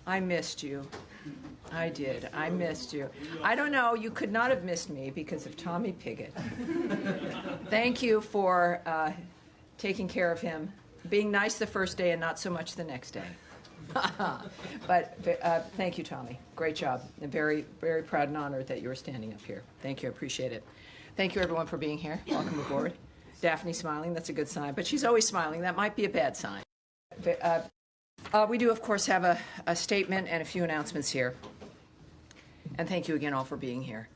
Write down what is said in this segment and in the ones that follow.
I missed you. I did. I missed you. I don't know. You could not have missed me because of Tommy Pigott. Thank you for taking care of him, being nice the first day and not so much the next day. But thank you, Tommy. Great job. I'm very, very proud and honored that you were standing up here. Thank you. I appreciate it. Thank you, everyone, for being here. Welcome aboard. Daphne smiling. That's a good sign. But she's always smiling. That might be a bad sign. We do, of course, have a statement and a few announcements here. And thank you again all for being here.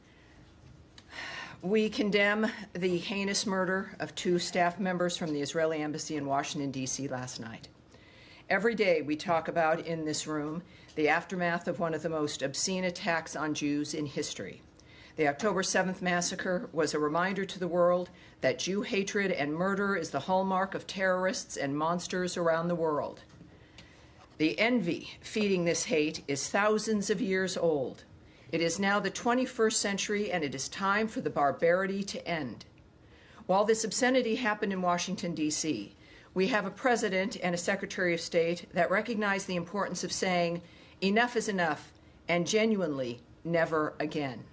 We condemn the heinous murder of 2 staff members from the Israeli embassy in Washington, D.C. last night. Every day we talk about in this room the aftermath of one of the most obscene attacks on Jews in history. The October 7th massacre was a reminder to the world that Jew hatred and murder is the hallmark of terrorists and monsters around the world. The envy feeding this hate is thousands of years old. It is now the 21st century, and it is time for the barbarity to end. While this obscenity happened in Washington, D.C., we have a president and a secretary of state that recognize the importance of saying, enough is enough, and genuinely, never again.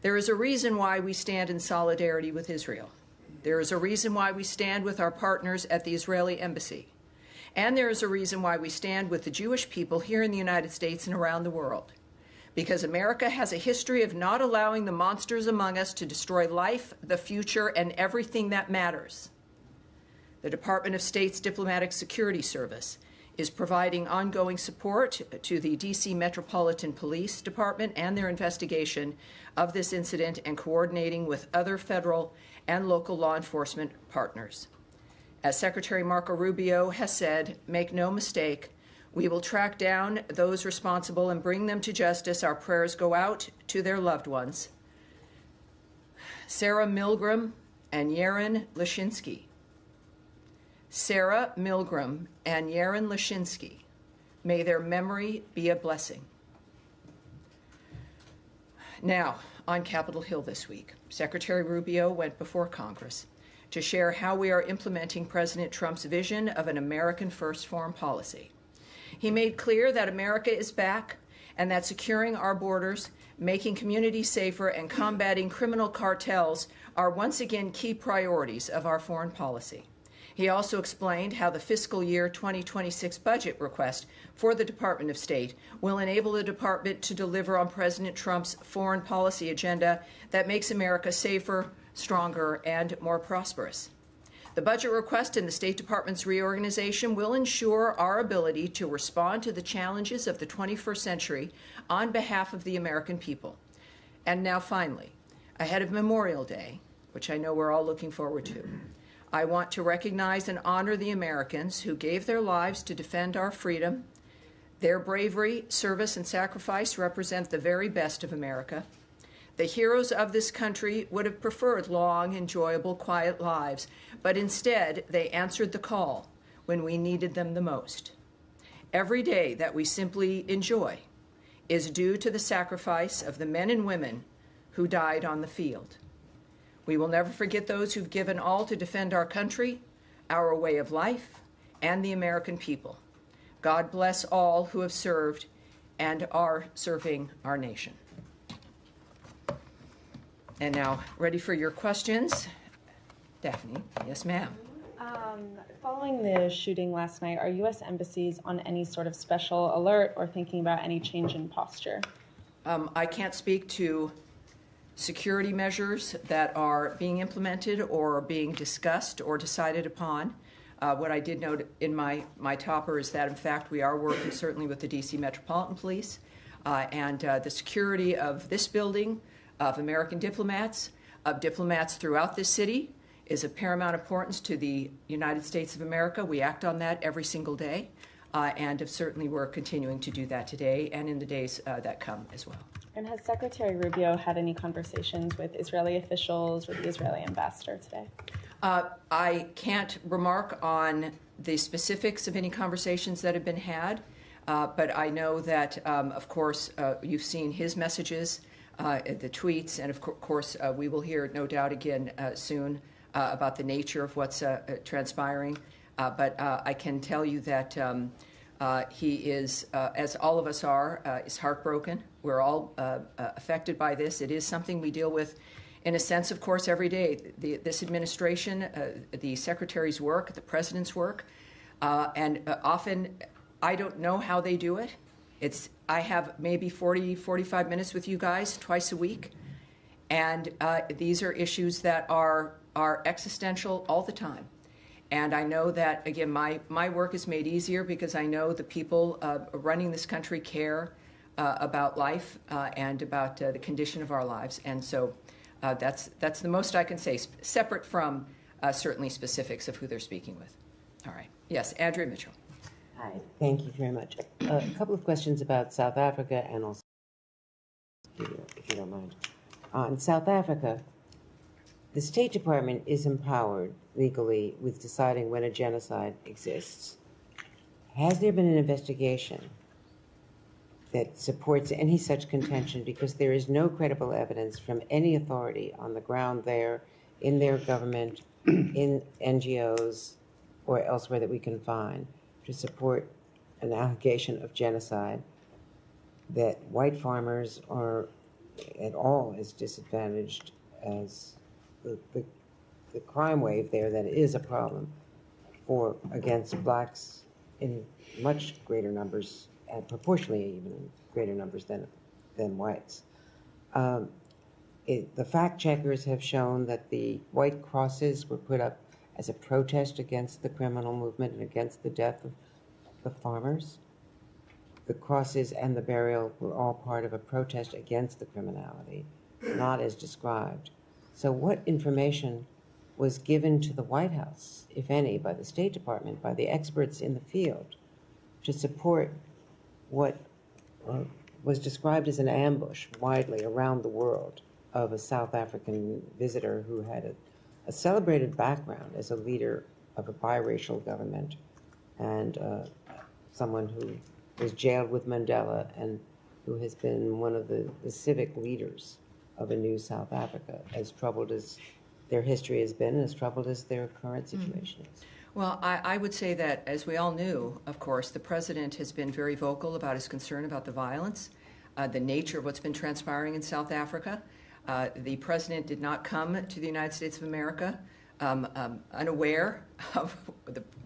There is a reason why we stand in solidarity with Israel. There is a reason why we stand with our partners at the Israeli embassy. And there is a reason why we stand with the Jewish people here in the United States and around the world. Because America has a history of not allowing the monsters among us to destroy life, the future, and everything that matters. The Department of State's Diplomatic Security Service is providing ongoing support to the D.C. Metropolitan Police Department and their investigation of this incident and coordinating with other federal and local law enforcement partners. As Secretary Marco Rubio has said, make no mistake, we will track down those responsible and bring them to justice. Our prayers go out to their loved ones. Sarah Milgram and Yaron Lashinsky. Sarah Milgram and Yaron Lashinsky. May their memory be a blessing. Now, on Capitol Hill this week, Secretary Rubio went before Congress to share how we are implementing President Trump's vision of an American-first foreign policy. He made clear that America is back and that securing our borders, making communities safer, and combating criminal cartels are once again key priorities of our foreign policy. He also explained how the fiscal year 2026 budget request for the Department of State will enable the department to deliver on President Trump's foreign policy agenda that makes America safer, stronger, and more prosperous. The budget request in the State Department's reorganization will ensure our ability to respond to the challenges of the 21st century on behalf of the American people. And now finally, ahead of Memorial Day, which I know we're all looking forward to, I want to recognize and honor the Americans who gave their lives to defend our freedom. Their bravery, service, and sacrifice represent the very best of America. The heroes of this country would have preferred long, enjoyable, quiet lives, but instead they answered the call when we needed them the most. Every day that we simply enjoy is due to the sacrifice of the men and women who died on the field. We will never forget those who've given all to defend our country, our way of life, and the American people. God bless all who have served and are serving our nation. And now, ready for your questions. Daphne, yes, ma'am. Following the shooting last night, are U.S. embassies on any sort of special alert or thinking about any change in posture? I can't speak to security measures that are being implemented or being discussed or decided upon. What I did note in my topper is that, in fact, we are working certainly with the D.C. Metropolitan Police and the security of this building, of American diplomats, of diplomats throughout this city is of paramount importance to the United States of America. We act on that every single day, and certainly we're continuing to do that today and in the days that come as well. And has Secretary Rubio had any conversations with Israeli officials or the Israeli ambassador today? I can't remark on the specifics of any conversations that have been had, but I know that, of course, you've seen his messages, the tweets, and of course we will hear, no doubt, again soon about the nature of what's transpiring. But I can tell you that He is, as all of us are, is heartbroken. We're all affected by this. It is something we deal with, in a sense, of course, every day. This administration, the secretary's work, the president's work, and often I don't know how they do it. I have maybe 40, 45 minutes with you guys twice a week, and these are issues that are existential all the time. And I know that, again, my work is made easier because I know the people running this country care about life and about the condition of our lives. And so that's the most I can say, separate from certainly specifics of who they're speaking with. All right. Yes, Andrea Mitchell. Hi, thank you very much. A couple of questions about South Africa and also, if you don't mind. In South Africa, the State Department is empowered legally with deciding when a genocide exists. Has there been an investigation that supports any such contention? Because there is no credible evidence from any authority on the ground there, in their government, in NGOs, or elsewhere that we can find to support an allegation of genocide, that white farmers are at all as disadvantaged as the crime wave there that is a problem against blacks in much greater numbers, and proportionally even greater numbers than whites. The fact checkers have shown that the white crosses were put up as a protest against the criminal movement and against the death of the farmers. The crosses and the burial were all part of a protest against the criminality, not as described. So what information was given to the White House, if any, by the State Department, by the experts in the field, to support what was described as an ambush widely around the world of a South African visitor who had a celebrated background as a leader of a biracial government and someone who was jailed with Mandela and who has been one of the civic leaders of a new South Africa, as troubled as their history has been, as troubled as their current situation is? Well, I would say that, as we all knew, of course, the president has been very vocal about his concern about the violence, the nature of what's been transpiring in South Africa. The president did not come to the United States of America unaware of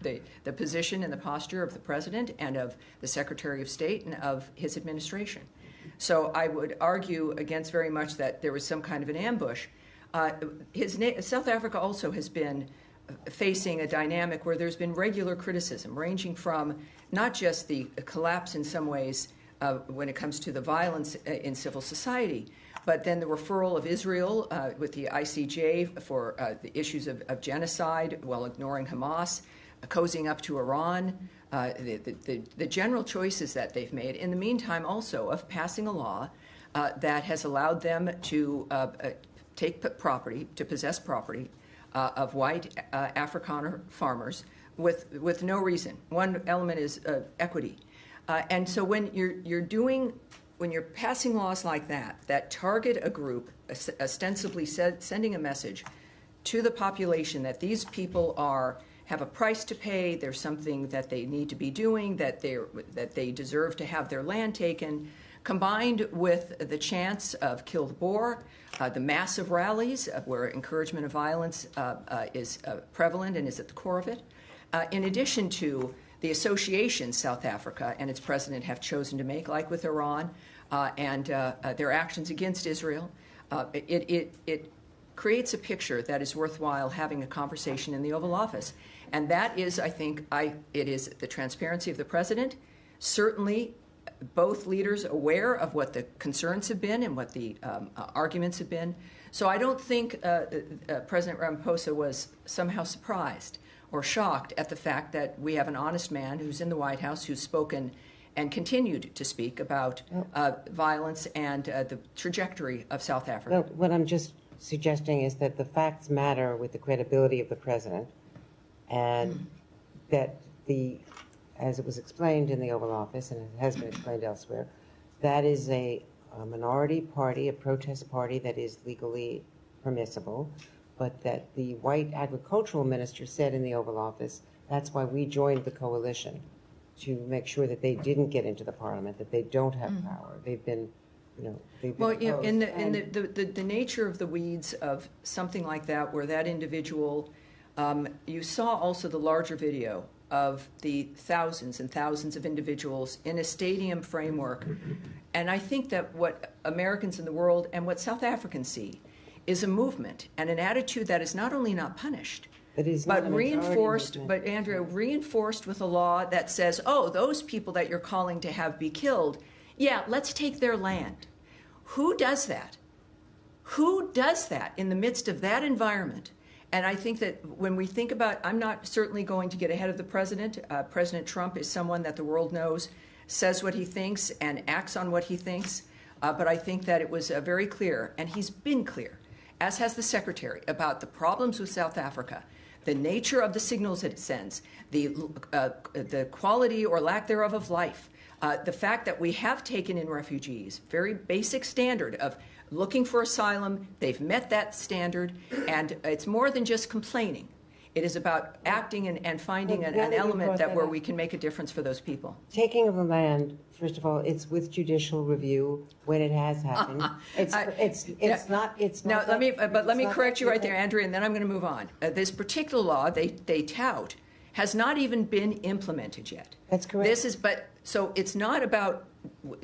the position and the posture of the president and of the Secretary of State and of his administration. So I would argue against very much that there was some kind of an ambush. South Africa also has been facing a dynamic where there's been regular criticism, ranging from not just the collapse in some ways when it comes to the violence in civil society, but then the referral of Israel with the ICJ for the issues of genocide while ignoring Hamas, cozying up to Iran, the general choices that they've made. In the meantime, also, of passing a law that has allowed them to take property, to possess property of white Afrikaner farmers with no reason. One element is equity. And so when you're passing laws like that target a group, ostensibly sending a message to the population that these people have a price to pay, there's something that they need to be doing, that they deserve to have their land taken, combined with the chance of kill the Boer, the massive rallies where encouragement of violence is prevalent and is at the core of it, in addition to the associations South Africa and its president have chosen to make, like with Iran and their actions against Israel. It creates a picture that is worthwhile having a conversation in the Oval Office. And that is, I think, it is the transparency of the president, certainly both leaders aware of what the concerns have been and what the arguments have been. So I don't think President Ramaphosa was somehow surprised or shocked at the fact that we have an honest man who's in the White House who's spoken and continued to speak about violence and the trajectory of South Africa. Well, what I'm just suggesting is that the facts matter with the credibility of the president, and that as it was explained in the Oval Office, and it has been explained elsewhere, that is a minority party, a protest party that is legally permissible, but that the white agricultural minister said in the Oval Office, that's why we joined the coalition, to make sure that they didn't get into the parliament, that they don't have power. They've been, Well, in the nature of the weeds of something like that, where that individual, you saw also the larger video of the thousands and thousands of individuals in a stadium framework. And I think that what Americans in the world and what South Africans see is a movement and an attitude that is not only not punished, but reinforced, but Andrea, reinforced with a law that says, oh, those people that you're calling to have be killed, yeah, let's take their land. Who does that? Who does that in the midst of that environment? And I think that when we think about, I'm not certainly going to get ahead of the president. President Trump is someone that the world knows, says what he thinks and acts on what he thinks. But I think that it was very clear, and he's been clear, as has the secretary, about the problems with South Africa, the nature of the signals that it sends, the quality or lack thereof of life, the fact that we have taken in refugees, very basic standard of looking for asylum. They've met that standard, and it's more than just complaining. It is about acting and finding an element where we can make a difference for those people. Taking of the land, first of all, it's with judicial review when it has happened. It's not. Now, let me correct you right there, Andrea, and then I'm going to move on. This particular law they tout has not even been implemented yet. That's correct. So it's not about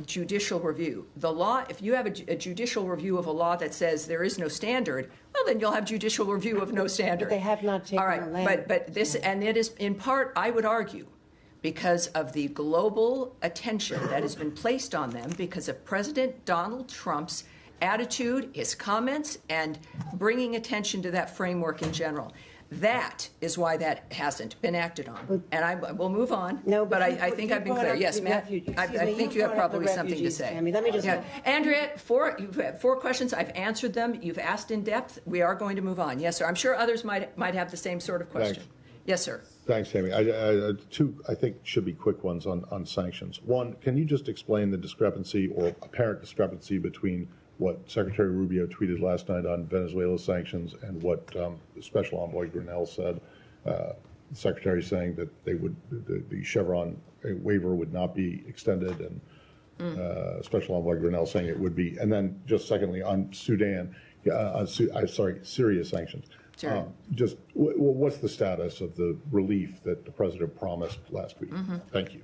judicial review. The law, if you have a judicial review of a law that says there is no standard, well, then you'll have judicial review of no standard. But they have not taken the land. All right, but this, and it is in part, I would argue, because of the global attention that has been placed on them because of President Donald Trump's attitude, his comments, and bringing attention to that framework in general. That is why that hasn't been acted on. And we'll move on. No, but I think I've been clear. Yes, Matt, I think you have probably something to say. Tammy, let me just... Andrea, you've had 4 questions. I've answered them. You've asked in depth. We are going to move on. Yes, sir. I'm sure others might have the same sort of question. Thanks. Yes, sir. Thanks, Tammy. 2, I think, should be quick ones on sanctions. 1, can you just explain the discrepancy or apparent discrepancy between what Secretary Rubio tweeted last night on Venezuela sanctions and what Special Envoy Grinnell said? The Secretary saying that the Chevron waiver would not be extended, and Special Envoy Grinnell saying it would be. And then just secondly, on Syria sanctions. Sure. Just what's the status of the relief that the President promised last week? Thank you.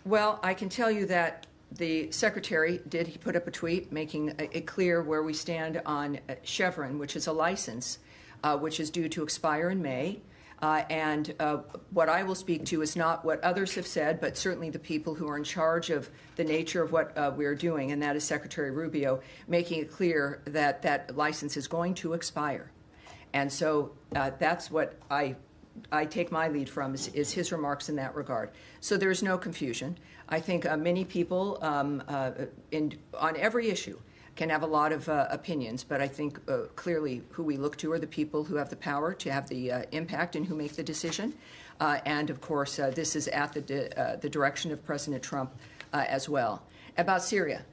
Well, I can tell you that the Secretary he put up a tweet making it clear where we stand on Chevron, which is a license which is due to expire in May. And what I will speak to is not what others have said, but certainly the people who are in charge of the nature of what we're doing, and that is Secretary Rubio, making it clear that that license is going to expire. And so that's what I take my lead from is his remarks in that regard. So there's no confusion. I think many people on every issue can have a lot of opinions, but I think clearly who we look to are the people who have the power to have the impact and who make the decision. And of course, this is at the direction of President Trump as well. About Syria.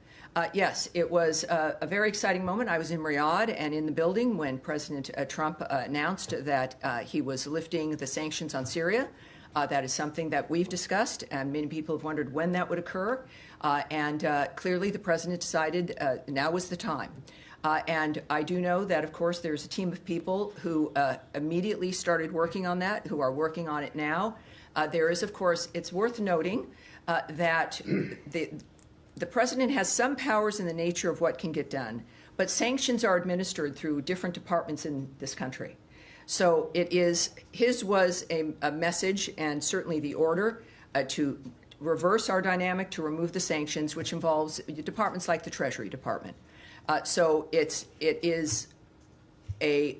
Yes, it was a very exciting moment. I was in Riyadh and in the building when President Trump announced that he was lifting the sanctions on Syria. That is something that we've discussed, and many people have wondered when that would occur. And clearly the President decided now was the time. And I do know that, of course, there's a team of people who immediately started working on that, who are working on it now. There is, of course, it's worth noting that the President has some powers in the nature of what can get done, but sanctions are administered through different departments in this country. So his was a message, and certainly the order to reverse our dynamic, to remove the sanctions, which involves departments like the Treasury Department. So it is a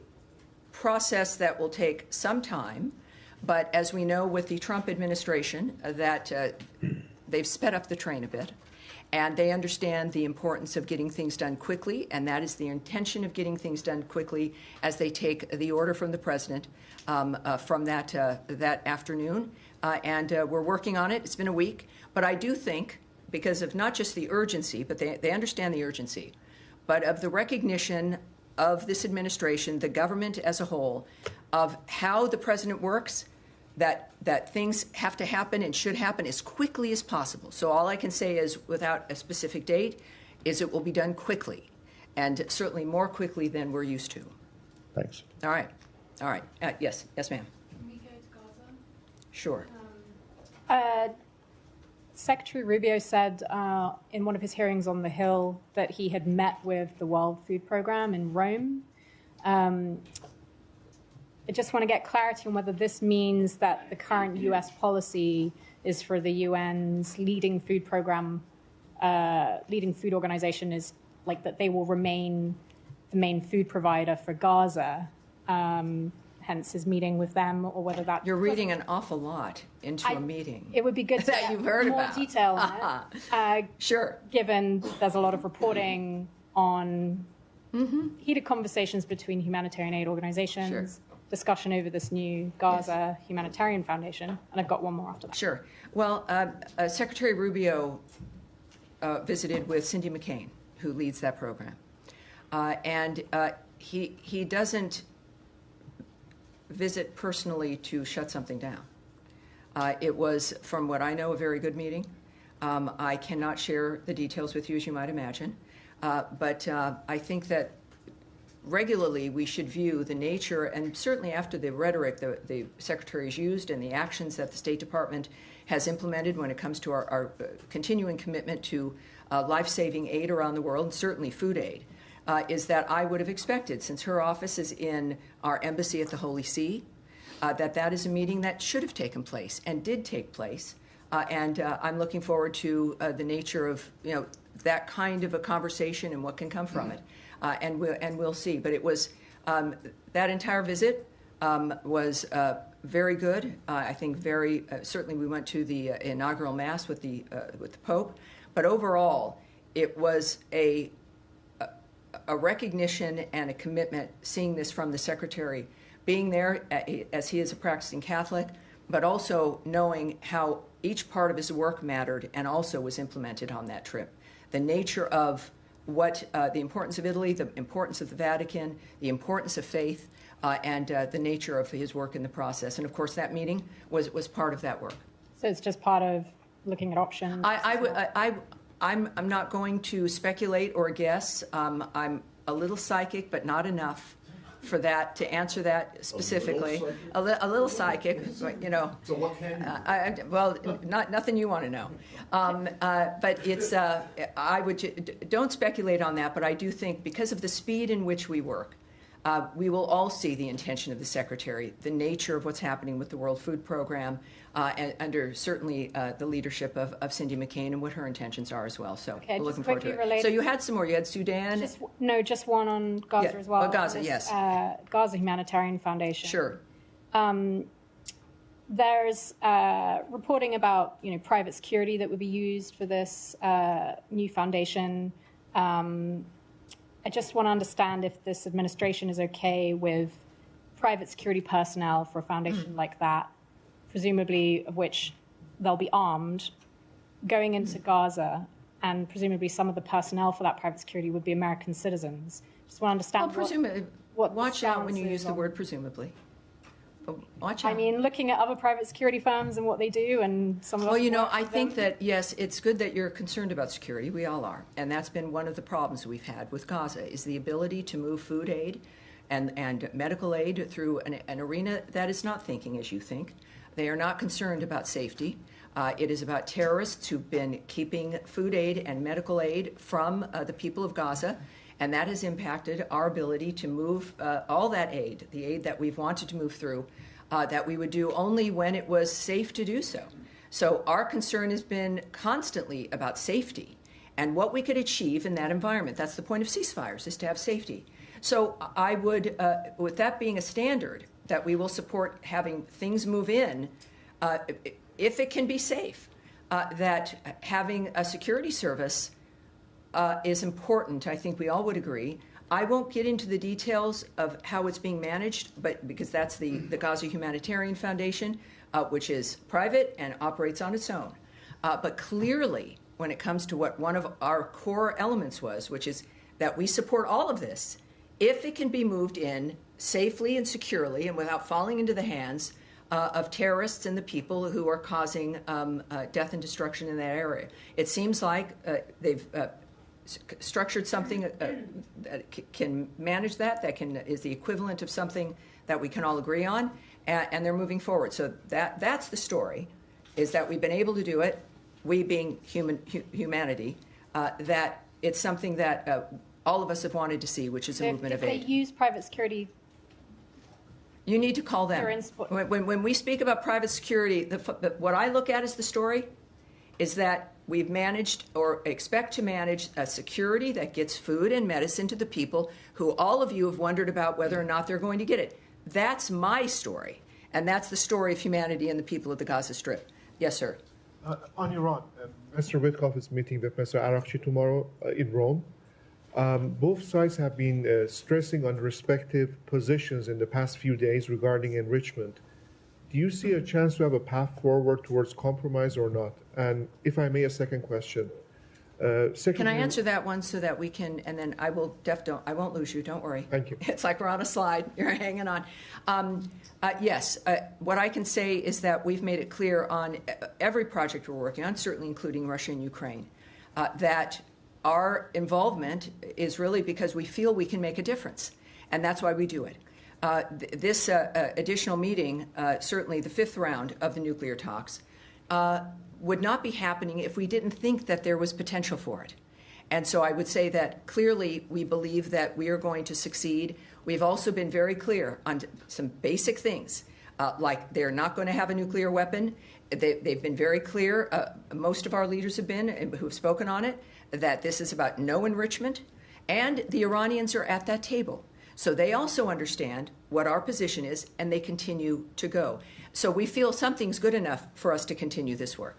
process that will take some time, but as we know with the Trump administration, that they've sped up the train a bit. And they understand the importance of getting things done quickly, and that is the intention of getting things done quickly as they take the order from the President from that afternoon. And we're working on it. It's been a week. But I do think, because of not just the urgency, but they understand the urgency, but of the recognition of this administration, the government as a whole, of how the President works, that things have to happen and should happen as quickly as possible. So all I can say is, without a specific date, is it will be done quickly, and certainly more quickly than we're used to. Thanks. All right. Yes, ma'am. Can we go to Gaza? Sure. Secretary Rubio said in one of his hearings on the Hill that he had met with the World Food Programme in Rome. I just want to get clarity on whether this means that the current U.S. policy is for the UN's leading food organization is like that they will remain the main food provider for Gaza, hence his meeting with them, or whether that... You're reading an awful lot into a meeting. It would be good to that get you've heard more about. Detail on it. Sure. Given there's a lot of reporting on heated conversations between humanitarian aid organizations, discussion over this new Gaza Humanitarian Foundation, and I've got one more after that. Sure. Well, Secretary Rubio visited with Cindy McCain, who leads that program. And he doesn't visit personally to shut something down. It was, from what I know, a very good meeting. I cannot share the details with you, as you might imagine, but I think that regularly we should view the nature, and certainly after the rhetoric the Secretary has used and the actions that the State Department has implemented when it comes to our continuing commitment to life-saving aid around the world, and certainly food aid, is that I would have expected, since her office is in our embassy at the Holy See, that is a meeting that should have taken place and did take place. And I'm looking forward to the nature of that kind of a conversation and what can come from it. And we'll see. But it was that entire visit was very good. I think very certainly we went to the inaugural mass with the Pope. But overall, it was a recognition and a commitment, seeing this from the Secretary, being there as he is a practicing Catholic, but also knowing how each part of his work mattered and also was implemented on that trip. The nature of what the importance of Italy, the importance of the Vatican, the importance of faith, and the nature of his work in the process. And of course, that meeting was part of that work. So it's just part of looking at options? I'm not going to speculate or guess. I'm a little psychic, but not enough for that to answer that specifically. A little psychic, but, So what can you? well, nothing you want to know. But it's I would don't speculate on that. But I do think because of the speed in which we work, we will all see the intention of the Secretary, the nature of what's happening with the World Food Program, and under certainly the leadership of Cindy McCain and what her intentions are as well. So okay, we're looking forward to it. So you had some more. You had Sudan. Just one on Gaza as well. Well, Gaza, yes. Gaza Humanitarian Foundation. Sure. There's reporting about private security that would be used for this new foundation. I just want to understand if this administration is okay with private security personnel for a foundation like that, presumably of which they'll be armed, going into Gaza, and presumably some of the personnel for that private security would be American citizens. Just want to understand. Well, presumably, watch out when you use the word presumably. Watch out. I mean, looking at other private security firms and what they do, and some of us. Well, I think that yes, it's good that you're concerned about security. We all are, and that's been one of the problems we've had with Gaza is the ability to move food aid and medical aid through an arena that is not thinking as you think. They are not concerned about safety. It is about terrorists who've been keeping food aid and medical aid from the people of Gaza, and that has impacted our ability to move all that aid, the aid that we've wanted to move through, that we would do only when it was safe to do so. So our concern has been constantly about safety and what we could achieve in that environment. That's the point of ceasefires, is to have safety. So I would, with that being a standard, that we will support having things move in if it can be safe, that having a security service is important. I think we all would agree. I won't get into the details of how it's being managed, but because that's the Gaza Humanitarian Foundation, which is private and operates on its own. But clearly, when it comes to what one of our core elements was, which is that we support all of this, if it can be moved in safely and securely and without falling into the hands of terrorists and the people who are causing death and destruction in that area. It seems like they've structured something that can manage that is the equivalent of something that we can all agree on, and they're moving forward. So that's the story, is that we've been able to do it, we being humanity, that it's something that all of us have wanted to see, which is a movement of aid. If they use private security, you need to call them. When we speak about private security, what I look at as the story is that we've managed or expect to manage a security that gets food and medicine to the people who all of you have wondered about whether or not they're going to get it. That's my story, and that's the story of humanity and the people of the Gaza Strip. Yes, sir. On Iran, Mr. Witkoff is meeting with Mr. Arakchi tomorrow in Rome. Both sides have been stressing on respective positions in the past few days regarding enrichment. Do you see a chance to have a path forward towards compromise or not? And if I may, a second question. Can I answer that one so that we can, and then I won't lose you, don't worry. Thank you. It's like we're on a slide, you're hanging on. Yes, what I can say is that we've made it clear on every project we're working on, certainly including Russia and Ukraine, that our involvement is really because we feel we can make a difference, and that's why we do it. This additional meeting, certainly the fifth round of the nuclear talks, would not be happening if we didn't think that there was potential for it. And so I would say that clearly we believe that we are going to succeed. We've also been very clear on some basic things, like they're not going to have a nuclear weapon. They've been very clear, most of our leaders have been, who have spoken on it, that this is about no enrichment, and the Iranians are at that table. So they also understand what our position is, and they continue to go. So we feel something's good enough for us to continue this work.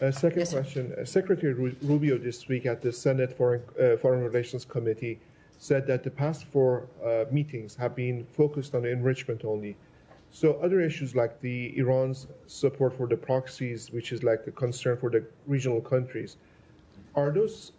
Second Yes, question. Secretary Rubio this week at the Senate Foreign Relations Committee said that the past four meetings have been focused on enrichment only. So other issues like the Iran's support for the proxies, which is like a concern for the regional countries, are those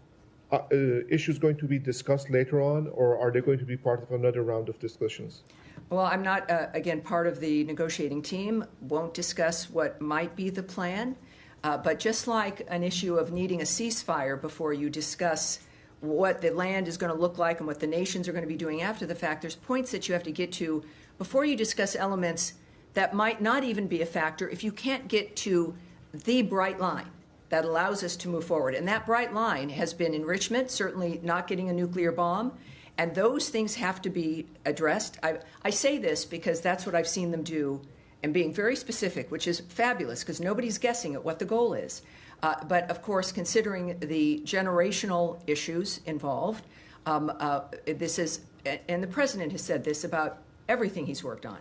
issues going to be discussed later on, or are they going to be part of another round of discussions? Well, I'm not, again, part of the negotiating team, won't discuss what might be the plan. But just like an issue of needing a ceasefire before you discuss what the land is going to look like and what the nations are going to be doing after the fact, there's points that you have to get to before you discuss elements that might not even be a factor if you can't get to the bright line that allows us to move forward. And that bright line has been enrichment, certainly not getting a nuclear bomb, and those things have to be addressed. I say this because that's what I've seen them do, and being very specific, which is fabulous because nobody's guessing at what the goal is. But of course, considering the generational issues involved, this is, and the president has said this about everything he's worked on,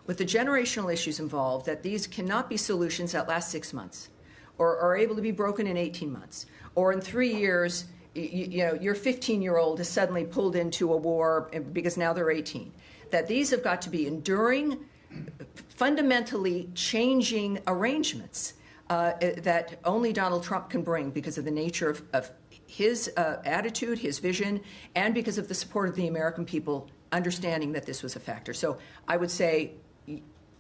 with the generational issues involved, that these cannot be solutions that last 6 months or are able to be broken in 18 months, or in 3 years, your 15-year-old is suddenly pulled into a war because now they're 18. That these have got to be enduring, fundamentally changing arrangements that only Donald Trump can bring because of the nature of his attitude, his vision, and because of the support of the American people understanding that this was a factor. So I would say,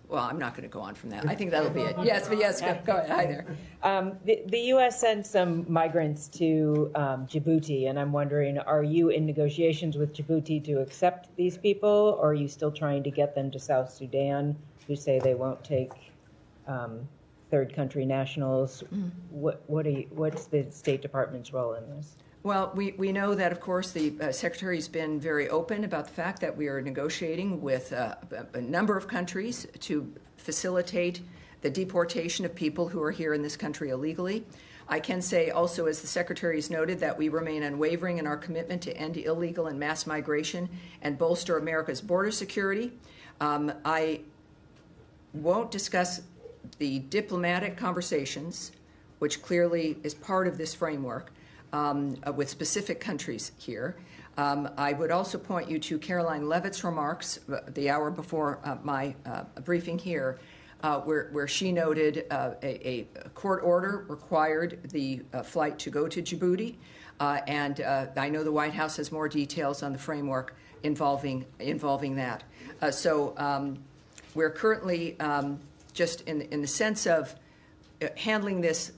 well, I'm not going to go on from that. I think that'll be it. Yes, but yes, go ahead. Hi there. The U.S. sent some migrants to Djibouti, and I'm wondering, are you in negotiations with Djibouti to accept these people, or are you still trying to get them to South Sudan, who say they won't take third country nationals? What's the State Department's role in this? Well, we know that, of course, the Secretary's been very open about the fact that we are negotiating with a number of countries to facilitate the deportation of people who are here in this country illegally. I can say also, as the Secretary has noted, that we remain unwavering in our commitment to end illegal and mass migration and bolster America's border security. I won't discuss the diplomatic conversations, which clearly is part of this framework, with specific countries here. I would also point you to Caroline Leavitt's remarks the hour before my briefing here, where she noted a court order required the flight to go to Djibouti, and I know the White House has more details on the framework involving that. So we're currently just in the sense of handling this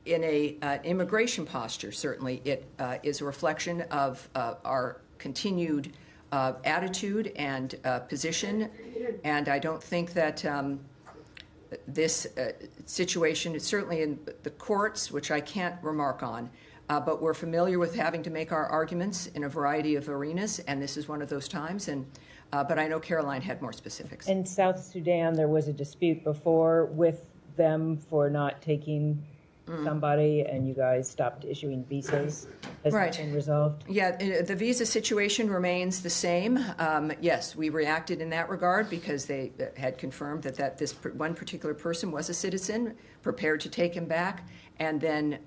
in an immigration posture, certainly it is a reflection of our continued attitude and position, and I don't think that this situation is certainly in the courts, which I can't remark on, but we're familiar with having to make our arguments in a variety of arenas, and this is one of those times. And but I know Caroline had more specifics. In South Sudan, there was a dispute before with them for not taking somebody, and you guys stopped issuing visas. Has that been resolved? Yeah, the visa situation remains the same. Yes, we reacted in that regard because they had confirmed that this one particular person was a citizen, prepared to take him back, and then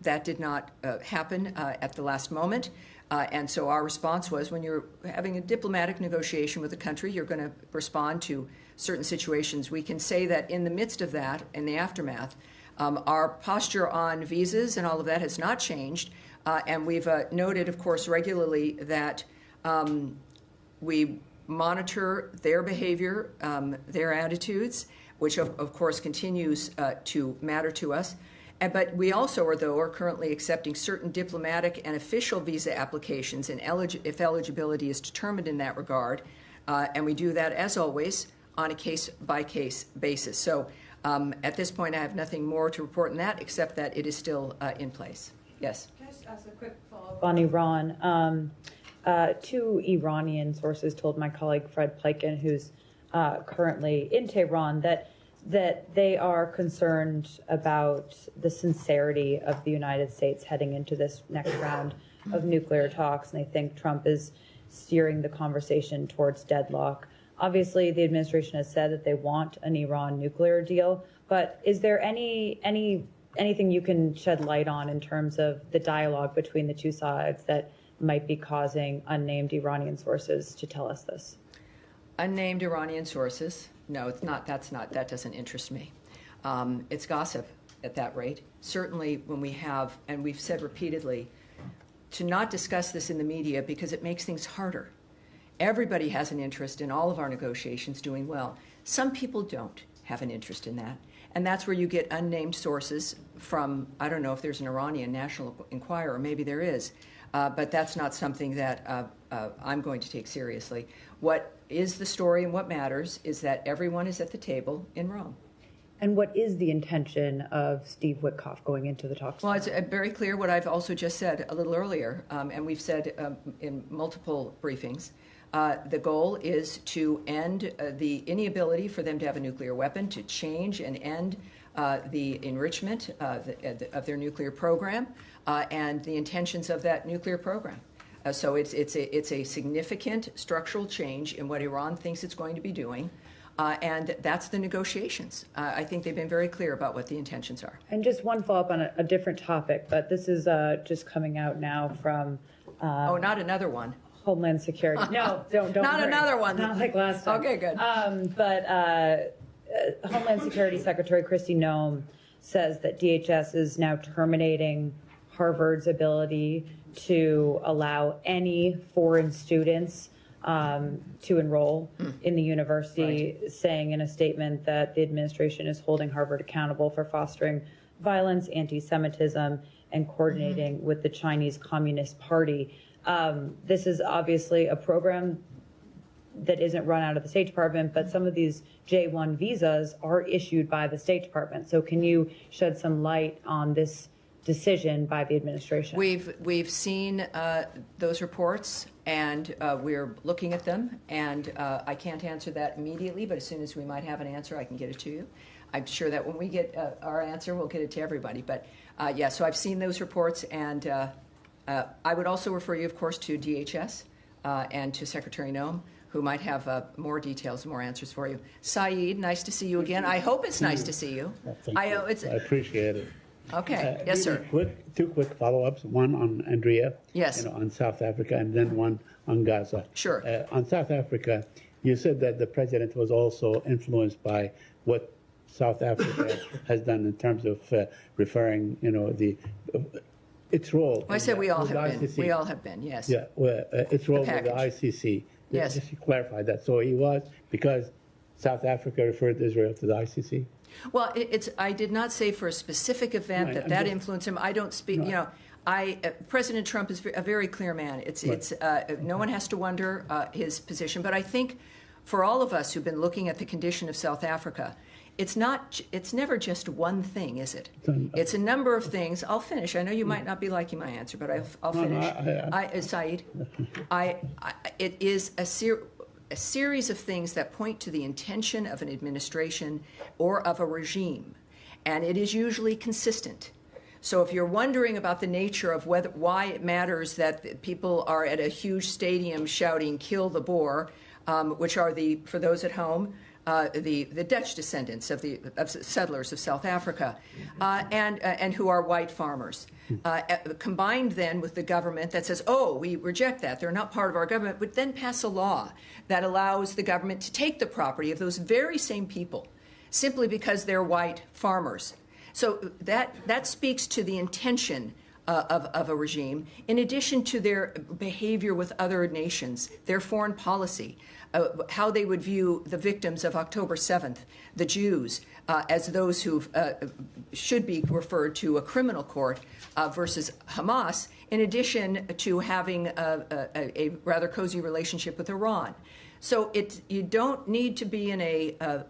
that did not happen at the last moment. And so our response was, when you're having a diplomatic negotiation with a country, you're going to respond to certain situations. We can say that in the midst of that, in the aftermath, our posture on visas and all of that has not changed. And we've noted, of course, regularly that we monitor their behavior, their attitudes, which, of course, continues to matter to us. But we also are currently accepting certain diplomatic and official visa applications and if eligibility is determined in that regard. And we do that, as always, on a case-by-case basis. So at this point, I have nothing more to report on that, except that it is still in place. Yes? Can I just ask a quick follow-up on Iran? Two Iranian sources told my colleague Fred Pleiken, who's currently in Tehran, that they are concerned about the sincerity of the United States heading into this next round of nuclear talks, and they think Trump is steering the conversation towards deadlock. Obviously, the administration has said that they want an Iran nuclear deal, but is there anything you can shed light on in terms of the dialogue between the two sides that might be causing unnamed Iranian sources to tell us this? Unnamed Iranian sources? No, it's not. That doesn't interest me. It's gossip at that rate. Certainly when we have, and we've said repeatedly, to not discuss this in the media because it makes things harder. Everybody has an interest in all of our negotiations doing well. Some people don't have an interest in that. And that's where you get unnamed sources from, I don't know if there's an Iranian National Enquirer, maybe there is, but that's not something that I'm going to take seriously. What is the story and what matters is that everyone is at the table in Rome. And what is the intention of Steve Witkoff going into the talks? Well, it's very clear what I've also just said a little earlier, and we've said in multiple briefings. The goal is to end the inability for them to have a nuclear weapon, to change and end the enrichment of their nuclear program and the intentions of that nuclear program. So it's a significant structural change in what Iran thinks it's going to be doing, and that's the negotiations. I think they've been very clear about what the intentions are. And just one follow-up on a different topic, but this is just coming out now from... oh, not another one. Homeland Security. No, don't Not worry. another one. Not like last time. Okay, good. But Homeland Security Secretary Kristi Noem says that DHS is now terminating Harvard's ability to allow any foreign students to enroll in the university, saying in a statement that the administration is holding Harvard accountable for fostering violence, anti-Semitism, and coordinating with the Chinese Communist Party. This is obviously a program that isn't run out of the State Department, but some of these J-1 visas are issued by the State Department. So can you shed some light on this decision by the administration? We've seen those reports, and we're looking at them, and I can't answer that immediately, but as soon as we might have an answer, I can get it to you. I'm sure that when we get our answer, we'll get it to everybody. But yeah, so I've seen those reports, and I would also refer you, of course, to DHS and to Secretary Noem, who might have more details, more answers for you. Saeed, nice to see you again. I hope it's nice to see you. I appreciate it. Okay. Yes, sir. Two quick follow-ups. One on Andrea. Yes. On South Africa, and then one on Gaza. Sure. On South Africa, you said that the president was also influenced by what South Africa has done in terms of referring, its role. Well, I said we all have been. We all have been. Yes. Yeah. Well, its role with the ICC. Yes. Just to clarify that. So he was, because South Africa referred Israel to the ICC? Well, I did not say for a specific event that influenced him. I don't speak, you know, President Trump is a very clear man. No one has to wonder his position. But I think for all of us who've been looking at the condition of South Africa, it's never just one thing, is it? It's a number of things. I'll finish. I know you might not be liking my answer, but I'll finish. Saeed, it is a series of things that point to the intention of an administration or of a regime, and it is usually consistent. So if you're wondering about the nature of why it matters that people are at a huge stadium shouting "Kill the Boer," which are for those at home, the Dutch descendants of settlers of South Africa, and who are white farmers. Combined then with the government that says, oh, we reject that, they're not part of our government, but then pass a law that allows the government to take the property of those very same people simply because they're white farmers. So that speaks to the intention of a regime, in addition to their behavior with other nations, their foreign policy, how they would view the victims of October 7th, the Jews, as those who should be referred to a criminal court versus Hamas, in addition to having a rather cozy relationship with Iran. So you don't need to be in a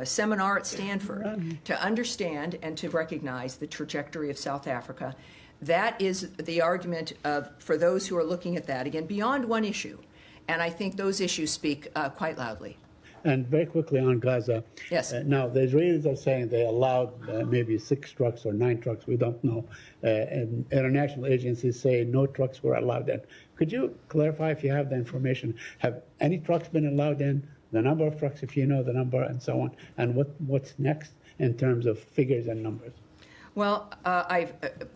seminar at Stanford to understand and to recognize the trajectory of South Africa. That is the argument for those who are looking at that, again, beyond one issue. And I think those issues speak quite loudly. And very quickly on Gaza. Yes. Now, the Israelis are saying they allowed maybe 6 trucks or 9 trucks, we don't know. And international agencies say no trucks were allowed in. Could you clarify if you have the information? Have any trucks been allowed in? The number of trucks, if you know the number, and so on. And what's next in terms of figures and numbers? Well, I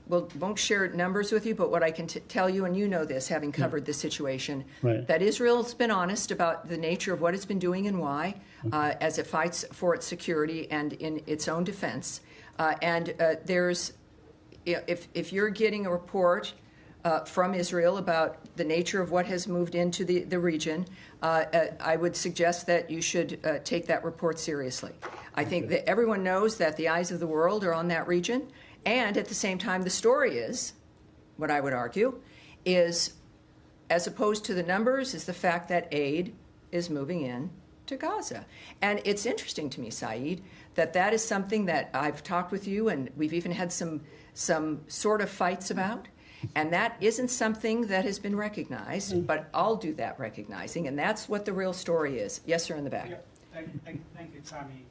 won't share numbers with you, but what I can tell you, and you know this, having covered this situation, that Israel's been honest about the nature of what it's been doing and why, as it fights for its security and in its own defense. There's, if you're getting a report from Israel about the nature of what has moved into the region, I would suggest that you should take that report seriously. I think that everyone knows that the eyes of the world are on that region, and at the same time, the story is, what I would argue, is, as opposed to the numbers, is the fact that aid is moving in to Gaza. And it's interesting to me, Saeed, that is something that I've talked with you, and we've even had some sort of fights about. And that isn't something that has been recognized, but I'll do that recognizing, and that's what the real story is. Yes, sir, in the back. Yeah, thank you, Tammy.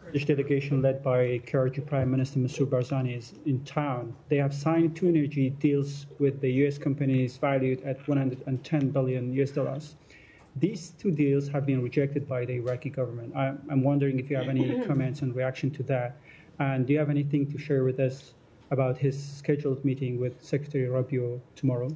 Kurdish delegation led by KRG Prime Minister Masoud Barzani is in town. They have signed 2 energy deals with the U.S. companies valued at $110 billion US. These 2 deals have been rejected by the Iraqi government. I'm wondering if you have any comments and reaction to that. And do you have anything to share with us about his scheduled meeting with Secretary Rubio tomorrow?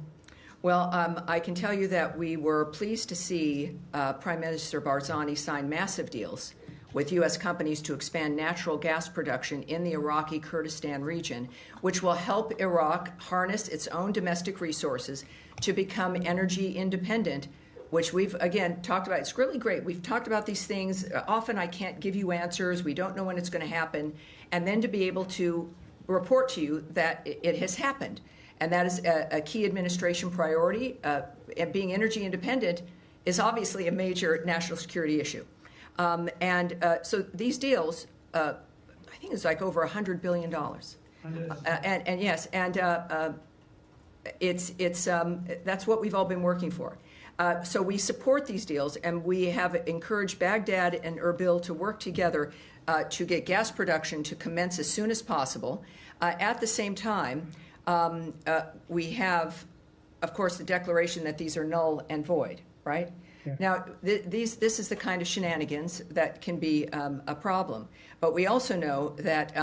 Well, I can tell you that we were pleased to see Prime Minister Barzani sign massive deals with U.S. companies to expand natural gas production in the Iraqi Kurdistan region, which will help Iraq harness its own domestic resources to become energy independent, which we've, again, talked about. It's really great. We've talked about these things. Often I can't give you answers. We don't know when it's going to happen. And then to be able to report to you that it has happened. And that is a key administration priority. And being energy independent is obviously a major national security issue. So these deals, I think it's like over $100 billion. And yes, that's what we've all been working for. So we support these deals, and we have encouraged Baghdad and Erbil to work together to get gas production to commence as soon as possible. At the same time, we have, of course, the declaration that these are null and void, right? Yeah. Now, this is the kind of shenanigans that can be a problem. But we also know that,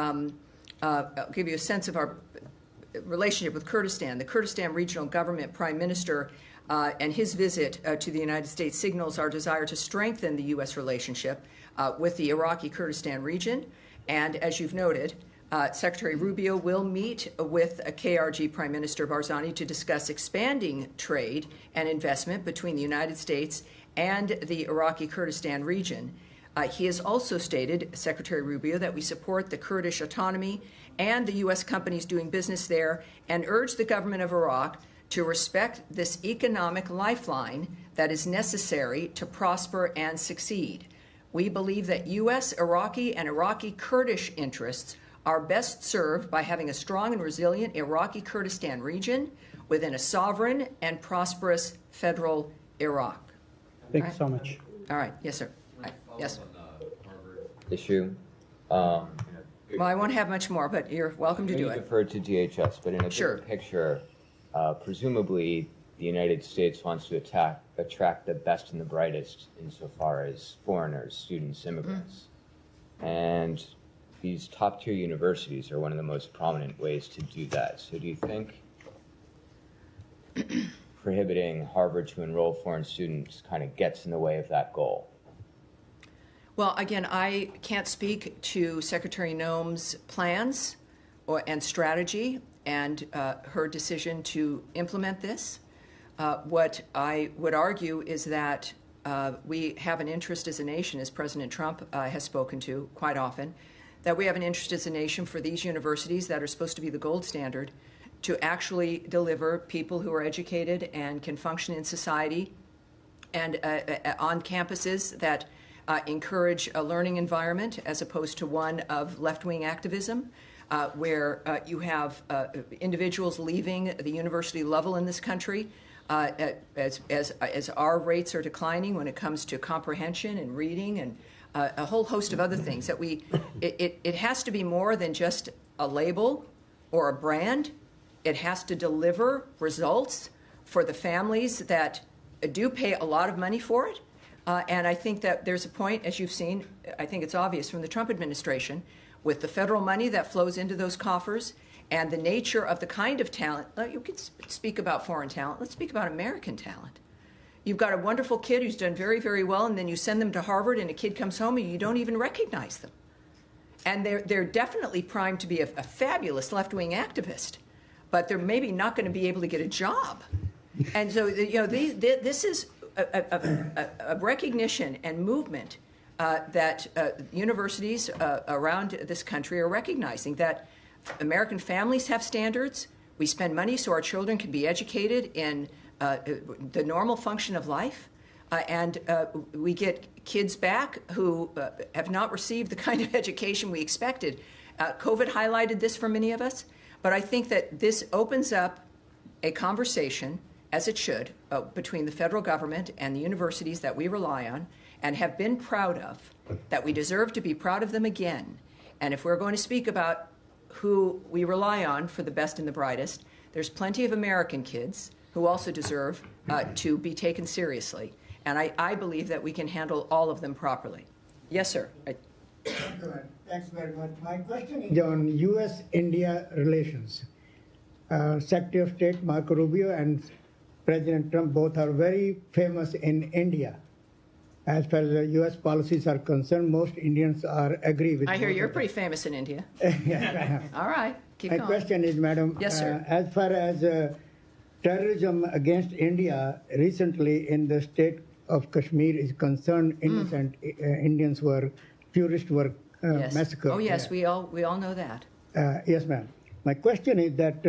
I'll give you a sense of our relationship with Kurdistan. The Kurdistan Regional Government Prime Minister and his visit to the United States signals our desire to strengthen the U.S. relationship with the Iraqi Kurdistan region. And as you've noted, Secretary Rubio will meet with KRG Prime Minister Barzani to discuss expanding trade and investment between the United States and the Iraqi Kurdistan region. He has also stated, Secretary Rubio, that we support the Kurdish autonomy and the U.S. companies doing business there and urge the government of Iraq to respect this economic lifeline that is necessary to prosper and succeed. We believe that U.S., Iraqi, and Iraqi Kurdish interests are best served by having a strong and resilient Iraqi Kurdistan region within a sovereign and prosperous federal Iraq. Thank you so much. All right. Yes, sir. Yes. Issue. Well, I won't have much more, but you're welcome to do it. You referred to DHS, but in a Sure. bigger picture, presumably the United States wants to attract the best and the brightest insofar as foreigners, students, immigrants. And these top-tier universities are one of the most prominent ways to do that. So do you think prohibiting Harvard to enroll foreign students kind of gets in the way of that goal? Well, again, I can't speak to Secretary Noem's plans and strategy and her decision to implement this. What I would argue is that we have an interest as a nation, as President Trump has spoken to quite often, that we have an interest as a nation for these universities that are supposed to be the gold standard to actually deliver people who are educated and can function in society and on campuses that encourage a learning environment as opposed to one of left-wing activism, where you have individuals leaving the university level in this country as our rates are declining when it comes to comprehension and reading and a whole host of other things. That it has to be more than just a label or a brand. It has to deliver results for the families that do pay a lot of money for it. And I think that there's a point, as you've seen, I think it's obvious from the Trump administration, with the federal money that flows into those coffers and the nature of the kind of talent. You can speak about foreign talent. Let's speak about American talent. You've got a wonderful kid who's done very, very well, and then you send them to Harvard, and a kid comes home, and you don't even recognize them. And they're definitely primed to be a fabulous left-wing activist, but they're maybe not going to be able to get a job. And so, this is a recognition and movement that universities around this country are recognizing that American families have standards. We spend money so our children can be educated in the normal function of life. And we get kids back who have not received the kind of education we expected. COVID highlighted this for many of us. But I think that this opens up a conversation, as it should, between the federal government and the universities that we rely on and have been proud of, that we deserve to be proud of them again. And if we're going to speak about who we rely on for the best and the brightest, there's plenty of American kids who also deserve to be taken seriously. And I believe that we can handle all of them properly. Yes, sir. Thanks very much. My question is on U.S.-India relations. Secretary of State Marco Rubio and President Trump both are very famous in India. As far as the U.S. policies are concerned, most Indians agree with. I hear you're pretty famous in India. Yes, I am. All right, keep going. My question is, Madam, yes, sir. As far as terrorism against India, recently in the state of Kashmir is concerned, innocent Indians tourists were massacred. Oh yes, we all know that. Yes, ma'am. My question is that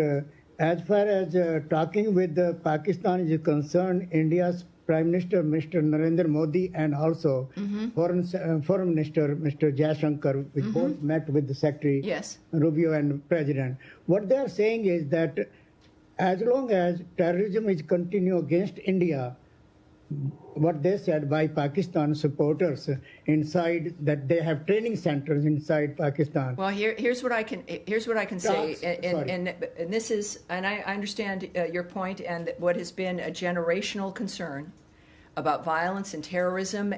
as far as talking with Pakistan is concerned, India's Prime Minister, Mr. Narendra Modi, and also Foreign Minister, Mr. Jaishankar, which both met with the Secretary Rubio and President. What they are saying is that as long as terrorism is continue against India, what they said by Pakistan supporters inside, that they have training centers inside Pakistan. Well, here's what I can say, and this is, and I understand your point, and what has been a generational concern about violence and terrorism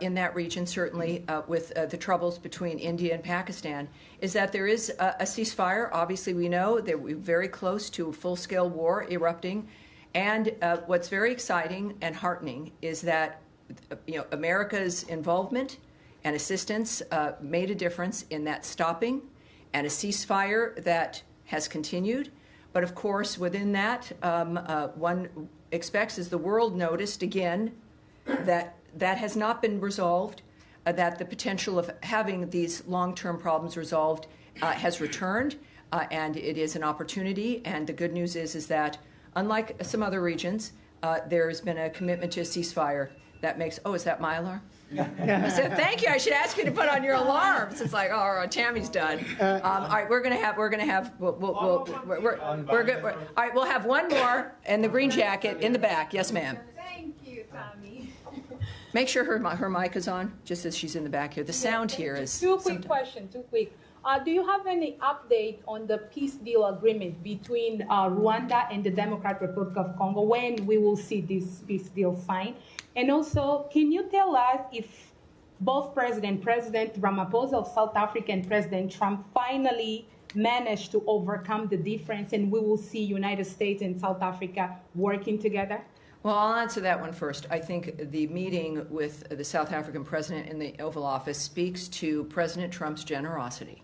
in that region, certainly with the troubles between India and Pakistan, is that there is a ceasefire. Obviously, we know that we're very close to a full-scale war erupting. And what's very exciting and heartening is that America's involvement and assistance made a difference in that stopping, and a ceasefire that has continued. But of course, within that, one expects, as the world noticed again, that has not been resolved. that the potential of having these long-term problems resolved has returned, and it is an opportunity. And the good news is that, unlike some other regions, there's been a commitment to a ceasefire that makes. Oh, is that my alarm? I said, thank you. I should ask you to put on your alarms. It's like, oh, Tammy's done. All right, we're gonna have. All right, we'll have one more in the green jacket in the back. Yes, ma'am. Thank you, Tammy. Make sure her mic is on, just as she's in the back here. The sound here is. Two quick questions. Do you have any update on the peace deal agreement between Rwanda and the Democratic Republic of Congo, when we will see this peace deal signed? And also, can you tell us if both President Ramaphosa of South Africa and President Trump finally managed to overcome the difference, and we will see United States and South Africa working together? Well, I'll answer that one first. I think the meeting with the South African president in the Oval Office speaks to President Trump's generosity.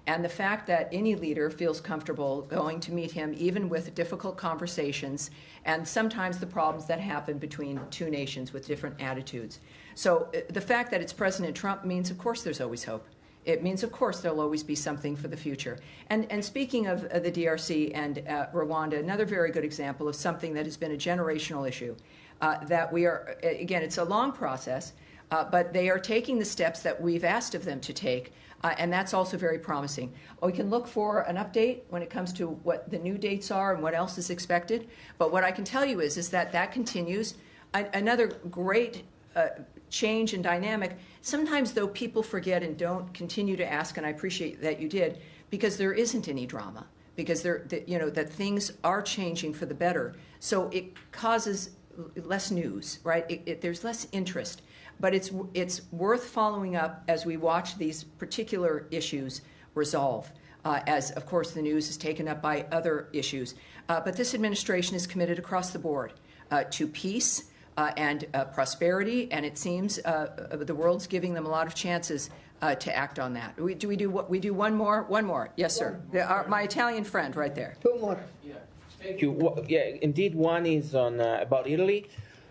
And the fact that any leader feels comfortable going to meet him, even with difficult conversations, and sometimes the problems that happen between two nations with different attitudes. So the fact that it's President Trump means, of course, there's always hope. It means, of course, there'll always be something for the future. And speaking of the DRC and Rwanda, another very good example of something that has been a generational issue, that we are, again, it's a long process, but they are taking the steps that we've asked of them to take, and that's also very promising. We can look for an update when it comes to what the new dates are and what else is expected, but what I can tell you is that that continues. Another great change and dynamic. Sometimes, though, people forget and don't continue to ask, and I appreciate that you did, because there isn't any drama, because that things are changing for the better. So it causes less news, right? There's less interest, but it's worth following up as we watch these particular issues resolve. As, of course, the news is taken up by other issues. But this administration is committed across the board to peace and prosperity, and it seems the world's giving them a lot of chances to act on that. We do one more? One more. Yes, sir. My Italian friend right there. Two more. Yeah. Thank you. Well, yeah, indeed, one is on about Italy.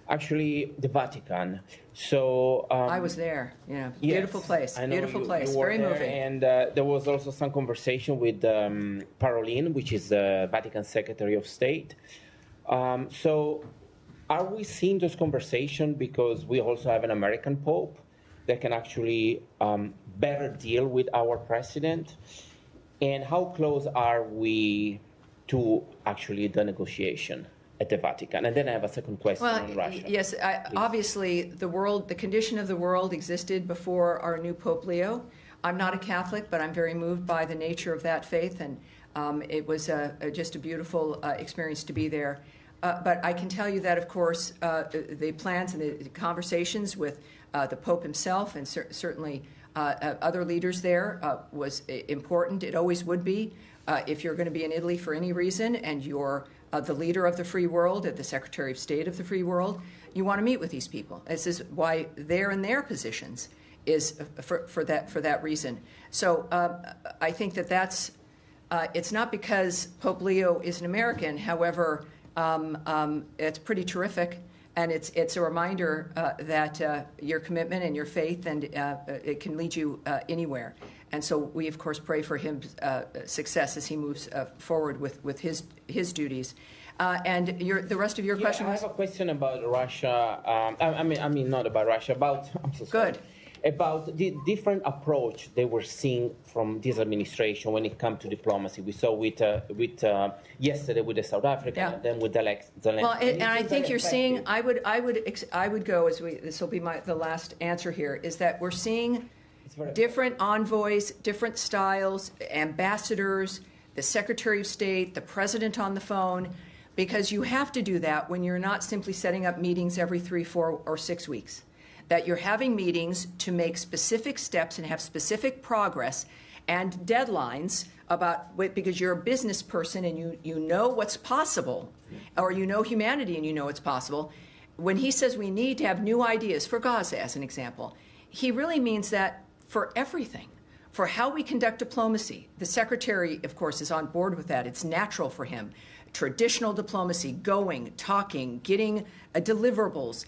Actually, the Vatican. So I was there. Yeah, beautiful place. Beautiful place. Very moving. And there was also some conversation with Parolin, which is the Vatican Secretary of State. So, are we seeing those conversations because we also have an American Pope that can actually better deal with our president? And how close are we to actually the negotiation at the Vatican? And then I have a second question on Russia. Yes, obviously the condition of the world existed before our new Pope Leo. I'm not a Catholic, but I'm very moved by the nature of that faith, and it was just a beautiful experience to be there. But I can tell you that, of course, the plans and the conversations with the Pope himself and certainly other leaders there was important. It always would be. If you're going to be in Italy for any reason and you're the leader of the free world, the Secretary of State of the free world, you want to meet with these people. This is why they're in their positions, is for that reason. So I think that's it's not because Pope Leo is an American. However, it's pretty terrific, and it's a reminder that your commitment and your faith, and it can lead you anywhere. And so we, of course, pray for his success as he moves forward with his duties. And the rest of your question was? I have a question about Russia. I mean, not about Russia. I'm so sorry. Good. About the different approach they were seeing from this administration when it comes to diplomacy. We saw with yesterday with the South African, and then with Zelensky. Well, and I think you're seeing. I would go as this will be the last answer here. Is that we're seeing different envoys, different styles, ambassadors, the Secretary of State, the President on the phone, because you have to do that when you're not simply setting up meetings every 3, 4, or 6 weeks. That you're having meetings to make specific steps and have specific progress and deadlines because you're a business person and you know what's possible, or you know humanity and you know it's possible. When he says we need to have new ideas for Gaza, as an example, he really means that for everything, for how we conduct diplomacy. The Secretary, of course, is on board with that. It's natural for him. Traditional diplomacy, going, talking, getting deliverables,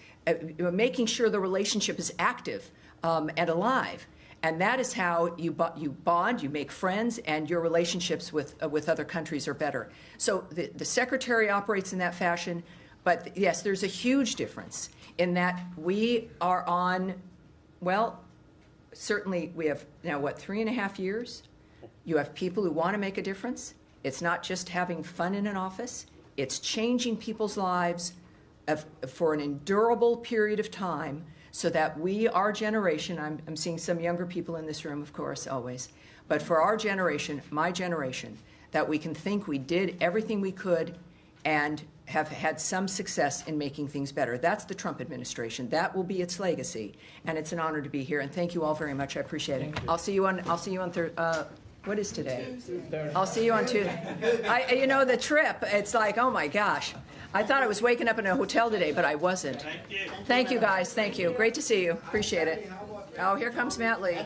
making sure the relationship is active and alive. And that is how you bond, you make friends, and your relationships with other countries are better. So the Secretary operates in that fashion, but yes, there's a huge difference in that we are on, well, certainly we have now, 3.5 years? You have people who want to make a difference. It's not just having fun in an office. It's changing people's lives for an endurable period of time, so that we, our generation, I'm seeing some younger people in this room, of course, always, but for our generation, my generation, that we can think we did everything we could and have had some success in making things better. That's the Trump administration. That will be its legacy, and it's an honor to be here. And thank you all very much. I appreciate it. I'll see you on what is today? I'll see you on Tuesday. You know, the trip, it's like, oh my gosh. I thought I was waking up in a hotel today, but I wasn't. Thank you. Thank you, guys. Thank you. Great to see you. Appreciate it. Oh, here comes Matt Lee.